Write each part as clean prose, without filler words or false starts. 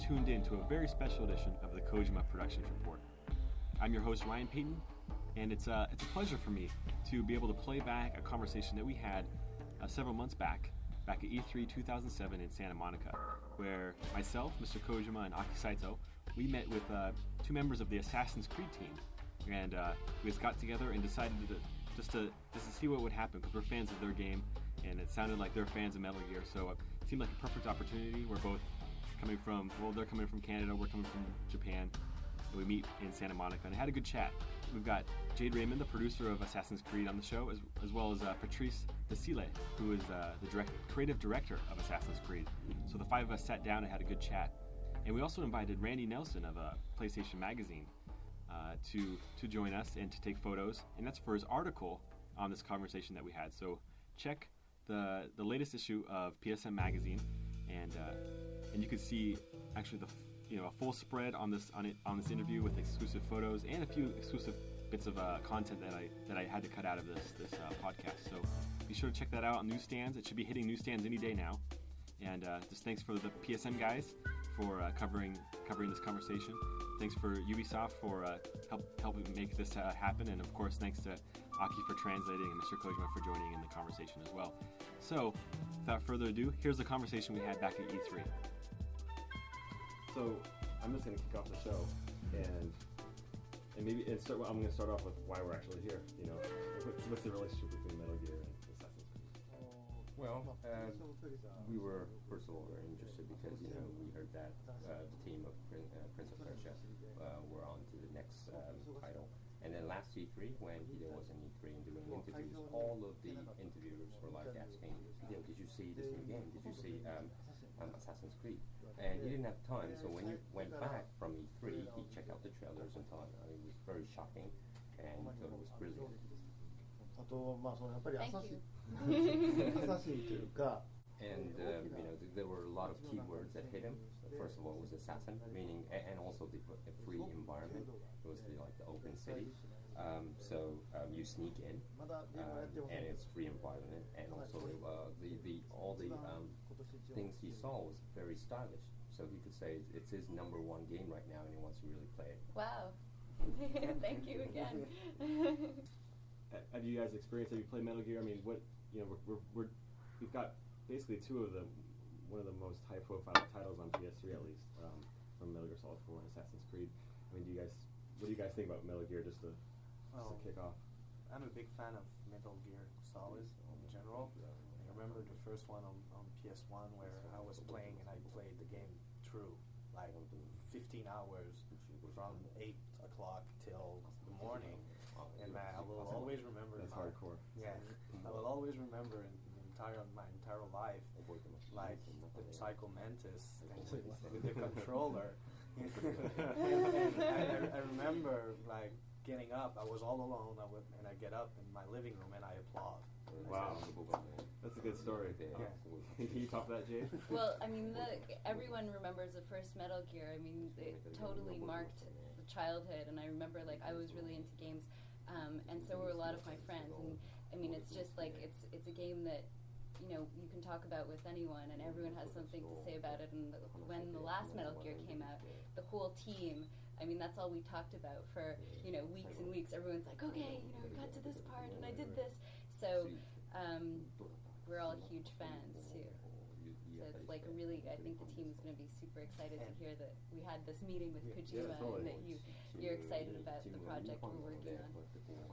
tuned in to a very special edition of the Kojima Productions Report. I'm your host, Ryan Payton, and it's a pleasure for me to be able to play back a conversation that we had several months back at E3 2007 in Santa Monica, where myself, Mr. Kojima, and Aki Saito, we met with two members of the Assassin's Creed team, and we just got together and decided to see what would happen, because we're fans of their game, and it sounded like they're fans of Metal Gear, so it seemed like a perfect opportunity. We're both coming from, well, they're coming from Canada, we're coming from Japan, and we meet in Santa Monica, and I had a good chat. We've got Jade Raymond, the producer of Assassin's Creed, on the show, as well as Patrice Desilets, who is the creative director of Assassin's Creed. So the five of us sat down and had a good chat. And we also invited Randy Nelson of PlayStation Magazine to join us and to take photos, and that's for his article on this conversation that we had. So check the latest issue of PSM Magazine, and you can see actually a full spread on this interview with exclusive photos and a few exclusive bits of content that I had to cut out of this podcast. So be sure to check that out on newsstands. It should be hitting newsstands any day now. And just thanks for the PSM guys for covering this conversation. Thanks for Ubisoft for helping make this happen, and of course thanks to Aki for translating and Mr. Kojima for joining in the conversation as well. So without further ado, here's the conversation we had back at E3. So I'm just going to kick off the show, and I'm going to start off with why we're actually here. You know, what's the relationship between Metal Gear and Assassin's Creed? Well, we were first of all very interested because we heard that the team of Prince of Persia were on to the next title, and then last E3 when Hideo was in E3 and doing interviews, all of the interviewers were like asking, Hideo, did you see this new game? Did you see Assassin's Creed? And he didn't have time, so when you went back from E3, he checked out the trailers and thought it was very shocking, and he thought it was brilliant. And there were a lot of keywords that hit him. First of all, it was assassin, meaning, and also the free environment. It was the open city. So you sneak in, and it's free environment, and also all the things he saw was very stylish. So he could say it's his #1 game right now, and he wants to really play it. Wow! Thank you again. Have you guys experienced? Have you played Metal Gear? I mean, we've got basically one of the most high-profile titles on PS3 at least, from Metal Gear Solid 4 and Assassin's Creed. I mean, what do you guys think about Metal Gear just to kick off? I'm a big fan of Metal Gear Solid in general. I remember the first one on PS1 where I was playing and I played the game through, like 15 hours from 8 o'clock till the morning. And I will always remember. That's hardcore. Yeah, I will always remember my entire life, like the Psycho Mantis with the controller. And I remember like getting up. I was all alone, and I get up in my living room and I applaud. Wow, that's a good story. Yeah. Can you top that, Jade? Well, I mean, everyone remembers the first Metal Gear. I mean, it totally marked the childhood, and I remember like I was really into games. And so were a lot of my friends, and I mean, it's just like it's a game that you can talk about with anyone, and everyone has something to say about it. And when the last Metal Gear came out, the whole team, I mean, that's all we talked about for weeks and weeks. Everyone's like, okay, we got to this part, and I did this. So we're all huge fans too. So it's like I think the team is going to be super excited to hear that we had this meeting with Kojima, and that you're excited about the project we're working on.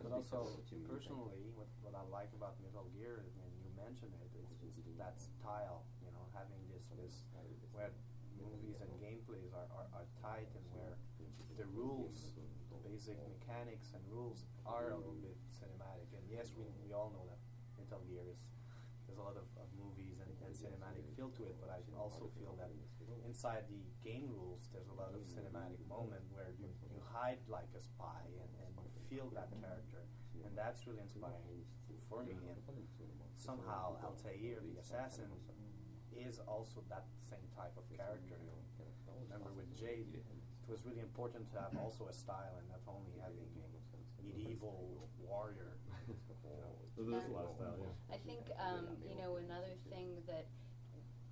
But also, personally, what I like about Metal Gear, and you mentioned it, it's that style, having this where movies and gameplays are tight, and where the rules, the basic mechanics and rules are a little bit cinematic. And yes, we all know that Metal Gear there's a lot of movies and cinematic feel to it, but I also feel that inside the game rules there's a lot of cinematic moment where you hide like a spy and you feel that character, and that's really inspiring for me. And somehow Altair, the assassin, is also that same type of character. Remember with Jade, it was really important to have also a style and not only having a medieval warrior. There's a lot of style, yeah. I think another thing that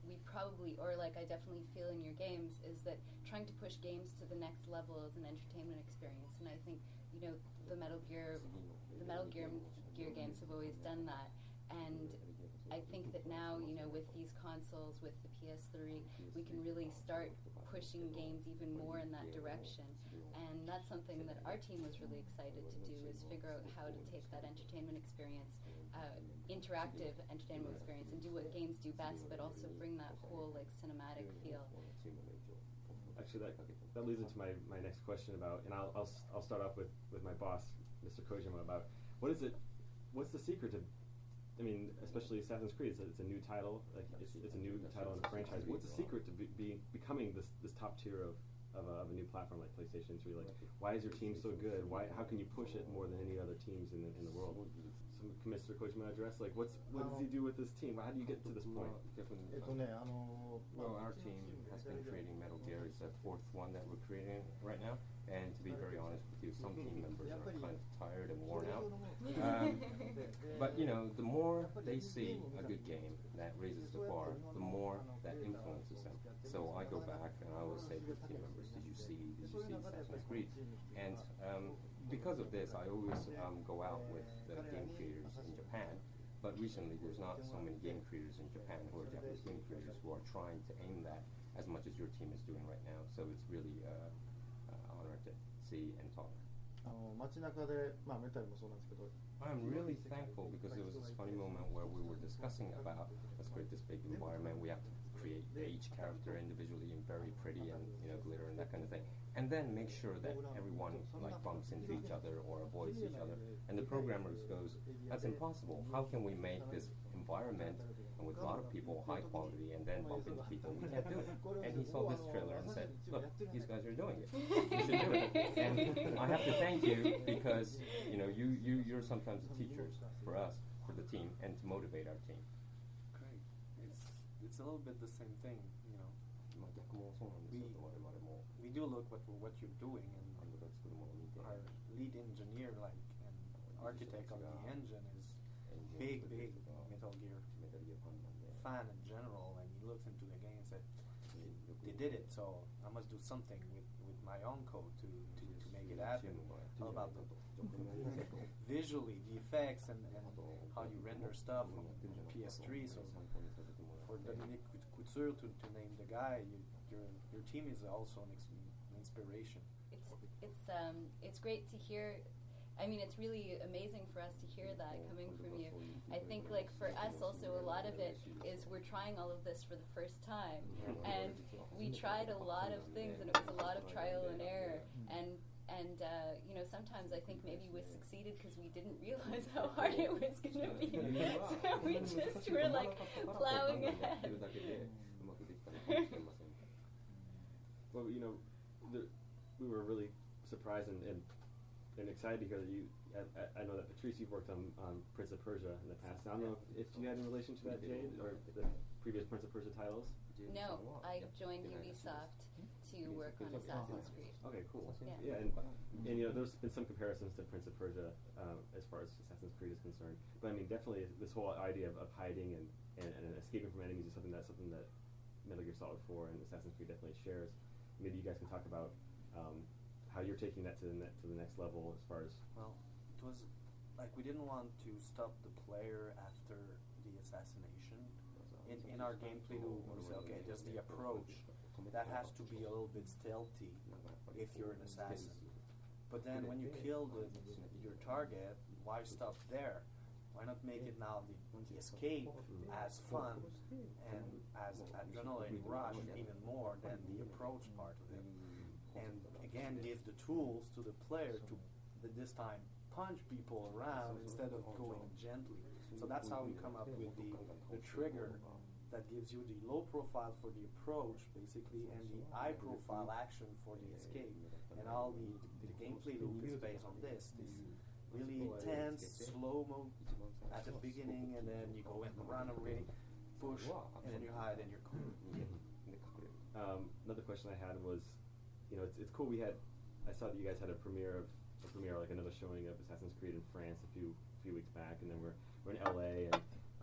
we probably, or like I definitely feel in your games, is that trying to push games to the next level as an entertainment experience. And I think, you know, the Metal Gear games have always done that. And I think that now, you know, with these consoles, with the PS3, we can really start pushing games even more in that direction. And that's something that our team was really excited to do, is figure out how to take that entertainment experience, interactive entertainment experience, and do what games do best, but also bring that whole like cinematic feel. Actually, that leads into my next question about, and I'll start off with my boss, Mr. Kojima, about what's the secret to, I mean, especially Assassin's Creed, it's a new title, like it's a new title in the franchise. What's the secret to becoming this top tier of a new platform like PlayStation 3? Like, why is your team so good? How can you push it more than any other teams in the world? So, can Mr. Kojima address, like, what does he do with this team? How do you get to this point? Well, our team has been creating Metal Gear. It's the fourth one that we're creating right now. And to be very honest with you, some team members are kind of tired and worn out. But, you know, the more they see a good game that raises the bar, the more that influences them. So I go back and I always say to the team members, did you see Assassin's Creed? And because of this, I always go out with the game creators in Japan. But recently, there's not so many game creators in Japan who are Japanese game creators who are trying to aim that as much as your team is doing right now. So it's really honor to see and talk. I'm really thankful because there was this funny moment where we were discussing about, let's create this big environment. We have to create each character individually and very pretty and, you know, glitter and that kind of thing. And then make sure that everyone like bumps into each other or avoids each other. And the programmers goes, that's impossible. How can we make this environment and with a lot of people high quality and then bump into people? We can't do it. And he saw this trailer and said, look, these guys are doing it. You should do it. And I have to thank you because, you know, you're sometimes the teachers for us, for the team, and to motivate our team. Great. It's a little bit the same thing, you know. We do look what you're doing, and our lead engineer, like, and architect of the engine is big Metal Gear fan in general, and he looks into the game and said, they did it, so I must do something with my own code to make it happen. All about the visually, the effects, and how you render stuff on PS3. So for Dominique Couture to name the guy, your team is also an inspiration. It's great to hear. I mean, it's really amazing for us to hear that coming from you. I think, like, for us also, a lot of it is we're trying all of this for the first time. And we tried a lot of things, and it was a lot of trial and error. And you know, sometimes I think maybe we succeeded because we didn't realize how hard it was going to be. So we just were, like, plowing ahead. Well, you know, we were really surprised and excited to hear that you. I know that Patrice, you've worked on Prince of Persia in the past. I don't know if you had any relation to that, Jade, or the previous Prince of Persia titles. No, I joined Ubisoft to work on Assassin's Creed. Okay, cool. Yeah, and you know, there's been some comparisons to Prince of Persia as far as Assassin's Creed is concerned. But I mean, definitely this whole idea of hiding and escaping from enemies is something that Metal Gear Solid 4 and Assassin's Creed definitely shares. Maybe you guys can talk about how you're taking that to the next level as far as. Well, it was like we didn't want to stop the player after the assassination. In our gameplay, we say, okay, just the approach. That has to be a little bit stealthy if you're an assassin. But then when you kill your target, why stop there? Why not make it now the escape as fun and as adrenaline rush even more than the approach part of it? And again, give the tools to the player to this time punch people around instead of going gently. So that's how we come up with the trigger that gives you the low profile for the approach, basically, and the high profile action for the escape. And all the gameplay loop is based on this really intense, slow-mo at the beginning, and then you go in, run away, push, and then you hide and you're cool. Another question I had was, you know, it's cool. I saw that you guys had a premiere, like another showing of Assassin's Creed in France a few weeks back, and then we're in LA,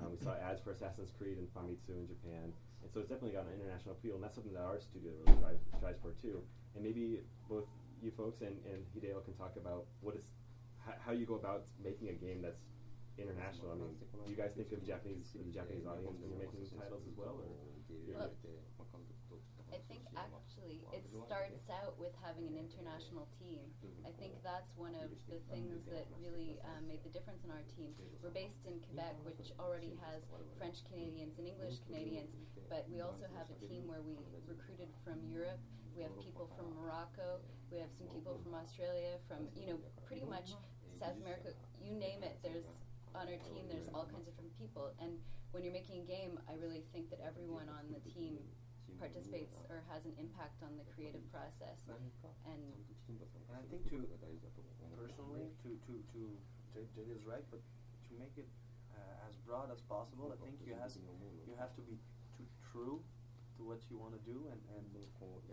and we saw ads for Assassin's Creed and Famitsu in Japan. And so it's definitely got an international appeal, and that's something that our studio really strives for too. And maybe both you folks and Hideo can talk about how you go about making a game that's international. I mean, do you guys think of the Japanese audience when you're making titles as well, or? I think actually it starts out with having an international team. I think that's one of the things that really made the difference in our team. We're based in Quebec, which already has French Canadians and English Canadians, but we also have a team where we recruited from Europe. We have people from Morocco. We have some people from Australia, from pretty much South America. You name it, there's on our team. There's all kinds of different people, and when you're making a game, I really think that everyone on the team participates or has an impact on the creative process. And I think personally, Jade is right, but to make it as broad as possible, I think you have to be too true to what you want to do and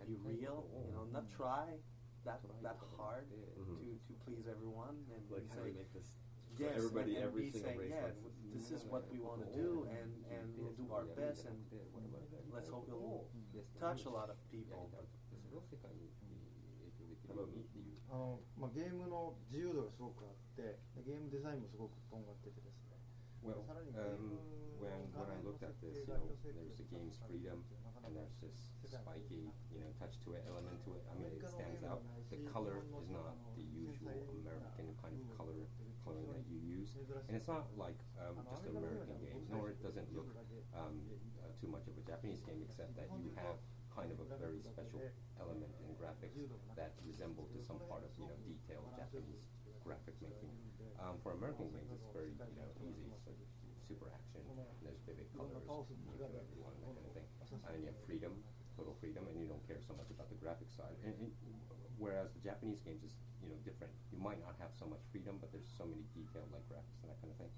be real. Not try that hard to please everyone and like say, how do we make this yes, everybody, and every be single saying, race. yeah, this is what we want to do, and we'll do our best, and let's hope it'll touch a lot of people. But ゲームの自由度がすごくあって、ゲームデザインもすごくとんがっててですね。 Well, when I looked at this, there's the game's freedom, and there's this spiky, touch to it, element to it. I mean, it stands out. The color is not the usual American kind of coloring that you use, and it's not like just an American game, nor it doesn't look too much of a Japanese game, except that you have kind of a very special element in graphics that resemble to some part of detailed Japanese graphic making. For American games, it's very easy. It's like super action. There's vivid colors, new to everyone, that kind of thing. And you have freedom, total freedom, and you don't care so much about the graphic side. And whereas the Japanese games is different. You might not have so much freedom, but there's so many detailed like graphics and that kind of thing.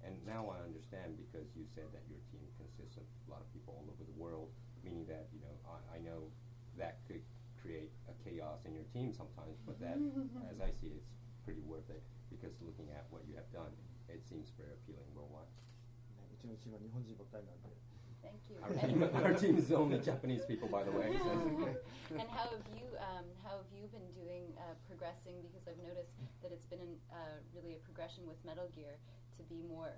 And now I understand, because you said that your team consists of a lot of people all over the world, meaning that I know that could create a chaos in your team sometimes, but that, as I see it, it's pretty worth it, because looking at what you have done, it seems very appealing worldwide. thank you. Our team is only Japanese people, by the way. And how have you been doing progressing? Because I've noticed that it's been really a progression with Metal Gear to be more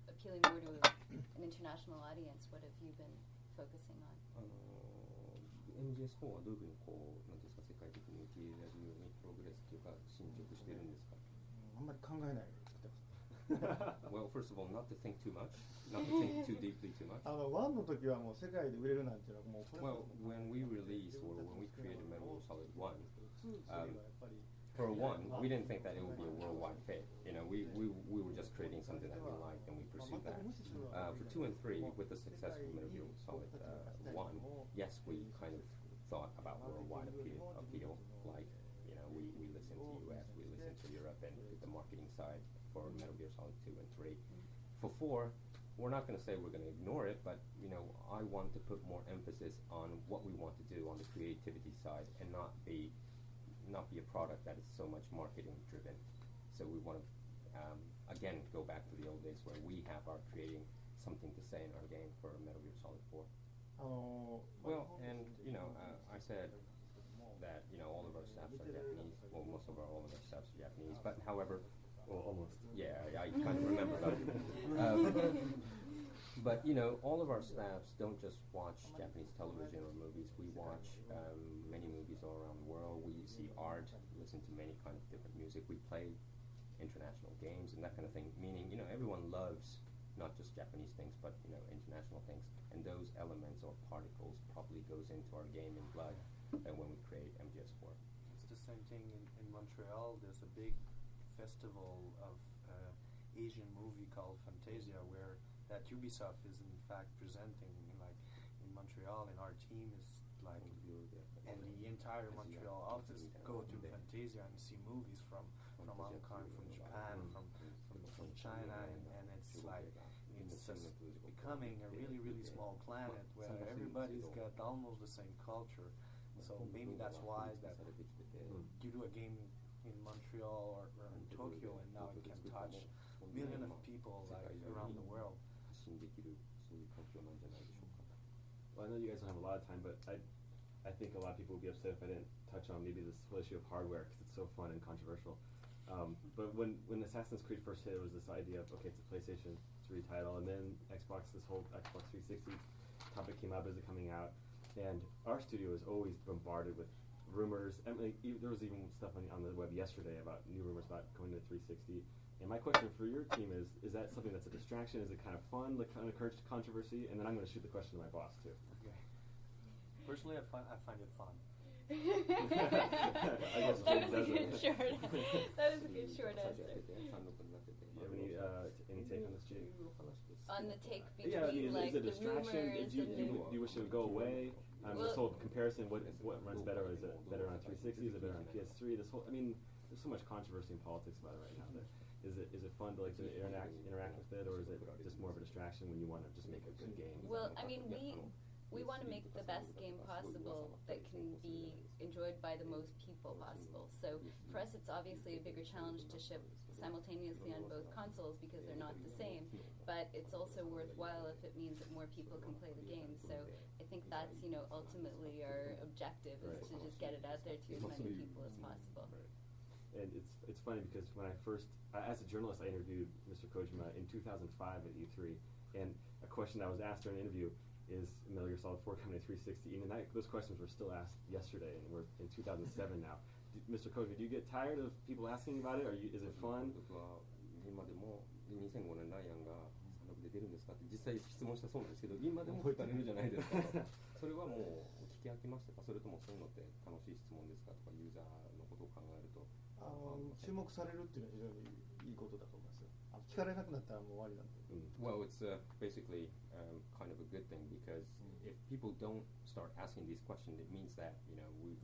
appealing more to an international audience. What have you been focusing on? MGS4 はどういうふうになんですか、世界的に受け入れられるようにプログレスというか進捗してるんですか？あんまり考えないように作ってます。Well, first of all, not to think too much, not to think too deeply too much. 1の時はもう世界で売れるなんていうのはもうこれ Well, when we released or when we created Metal Gear Solid 1, やっぱり for 1, we didn't think that it would be a worldwide hit. We were just creating something that we liked, and we pursued that. For 2 and 3, with the success of Metal Gear Solid 1, yes, we kind of thought about worldwide appeal. Like, we listened to US, we listened to Europe, and the marketing side for Metal Gear Solid 2 and 3. For 4, we're not going to say we're going to ignore it, but I want to put more emphasis on what we want to do on the creativity side, and not be a product that is so much marketing driven. So we want to again go back to the old days where we have our creating something to say in our game for Metal Gear Solid 4. Well, and I said that all of our staffs are Japanese. Well, all of our staffs are Japanese, but however, Well, almost. yeah, I kind of remember that. But all of our staffs don't just watch Japanese television or movies. We watch many movies all around the world. We see art, listen to many kind of different music. We play international games and that kind of thing. Meaning, everyone loves not just Japanese things, but international things. And those elements or particles probably goes into our game in blood when we create MGS4. It's the same thing in Montreal. There's a big festival of Asian movie called Fantasia, where that Ubisoft is in fact presenting in Montreal, and our team is and the entire Montreal office go to Fantasia and see movies from Hong Kong, from Japan, from China, and it's just becoming a really, really small planet where everybody's got almost the same culture. So maybe that's why that you do a game in Montreal or in Tokyo, and now it can touch millions of people around the world. Well, I know you guys don't have a lot of time, but I think a lot of people would be upset if I didn't touch on maybe this whole issue of hardware because it's so fun and controversial. But when Assassin's Creed first hit, it was this idea of, okay, it's a PlayStation 3 title, and then Xbox, this whole Xbox 360 topic came up, is it coming out? And our studio is always bombarded with rumors. I mean, there was even stuff on the web yesterday about new rumors about going to 360. And my question for your team is that something that's a distraction? Is it kind of fun, like kind of encourage controversy? And then I'm going to shoot the question to my boss, too. Okay. Personally, I find it fun. I guess That was a Jade good doesn't. short. That was a good short answer. Do you have any take on this, Jade? On the take between Yeah, I mean, like is it a the distraction? rumors Do and you wish it would go away? Well, This whole comparison, what runs better? Is it better on 360? Is it better on PS3? This whole, I mean, there's so much controversy in politics about it right now. That is it fun to like to interact with it, or is it just more of a distraction when you want to just make a good game? Well, I mean, we want to make the best game possible that can be enjoyed by the most people possible. So for us, it's obviously a bigger challenge to ship simultaneously on both consoles because they're not the same. But it's also worthwhile if it means that more people can play the game. So I think that's, you know, ultimately our objective is to just get it out there to as many people as possible. And it's funny because when I first, as a journalist, I interviewed Mr. Kojima in 2005 at E3, and a question I was asked during an interview is Metal Gear Solid 4 coming to 360, and those questions were still asked yesterday, and we're in 2007 now. Mr. Kojima, do you get tired of people asking about it, or is it fun? 今でも2005年ライアンがサンドで出るんですかって実際質問したそうなんですけど、今でも聞かれるじゃないですか。それはもう聞き飽きましたか、それともそういうのって楽しい質問ですかとか、ユーザーのことを考えると。注目されるっていうのは非常にいいことだと思いますよ。聞かれなくなったらもう終わりなんで。Well, it's basically kind of a good thing because if people don't start asking these questions, it means that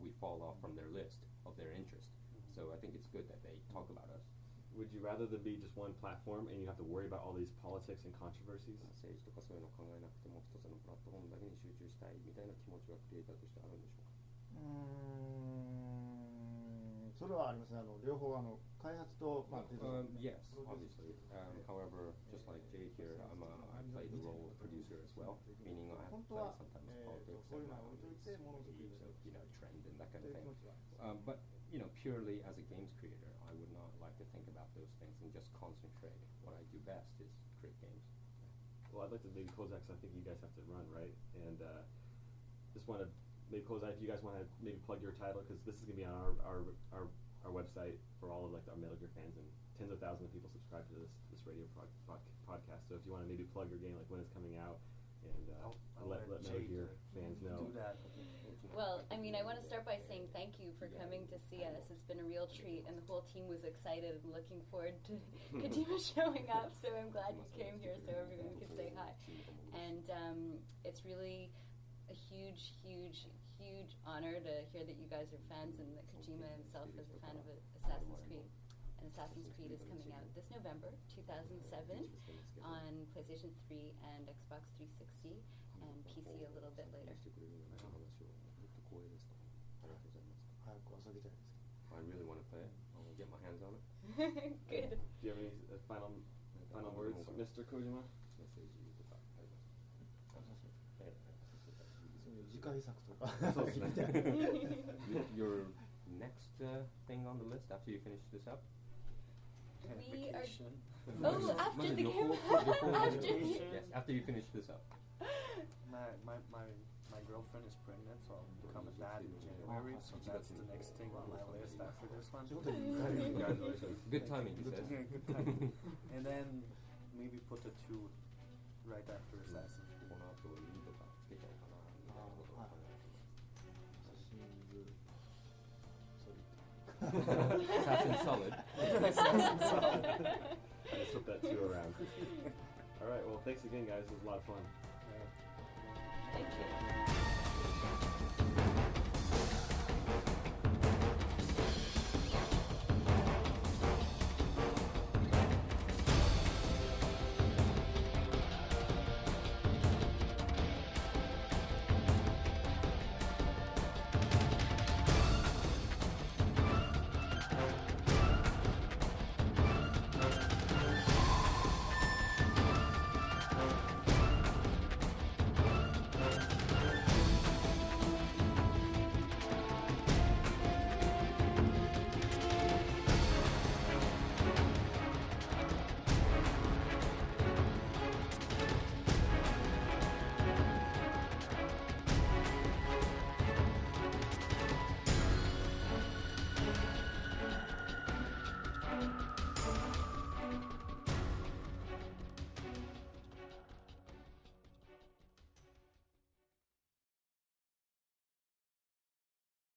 we fall off from their list of their interest. So I think it's good that they talk about us. Would you rather there be just one platform and you have to worry about all these politics and controversies? 政治とかそういうのを考えなくても一つのプラットフォームだけに集中したいみたいな気持ちはクリエイターとしてあるんでしょうか。それはありますね。両方開発とYes, obviously. However, just like Jade here, I play the role of producer as well, meaning I have to play sometimes politics and views of trend and that kind of thing. But purely as a games creator, I would not like to think about those things and just concentrate. What I do best is create games. Well, I'd like to maybe close that because I think you guys have to run, right? And just want to maybe close out if you guys want to maybe plug your title, because this is going to be on our website for all of like our Metal Gear fans, and tens of thousands of people subscribe to this radio podcast. So if you want to maybe plug your game, like when it's coming out, and I'll let Metal Gear fans know. Do that. Well, I mean, I want to start by saying thank you for coming to see us. It's been a real treat, and the whole team was excited and looking forward to Kojima showing up, so I'm glad you came here so everyone could say hi. And it's really a huge, huge, huge honor to hear that you guys are fans and that Kojima himself is a fan of Assassin's Creed. And Assassin's Creed is coming out this November, 2007, on PlayStation 3 and Xbox 360, and PC a little bit later. I really want to play it. I want to get my hands on it. Good. Do you have any final words, Mr. Kojima? Your next thing on the list after you finish this up? We are. Vacation. Oh, after the game. Yes, after you finish this up. My girlfriend is pregnant, so I'll become a dad in January. So that's the next thing on my list after this one. Congratulations. Good timing, he says. Good timing. And then maybe put the 2 right after Assassin's Creed. Assassin Solid. Assassin Solid. Let's flip that 2 around. All right. Well, thanks again, guys. It was a lot of fun. Thank you.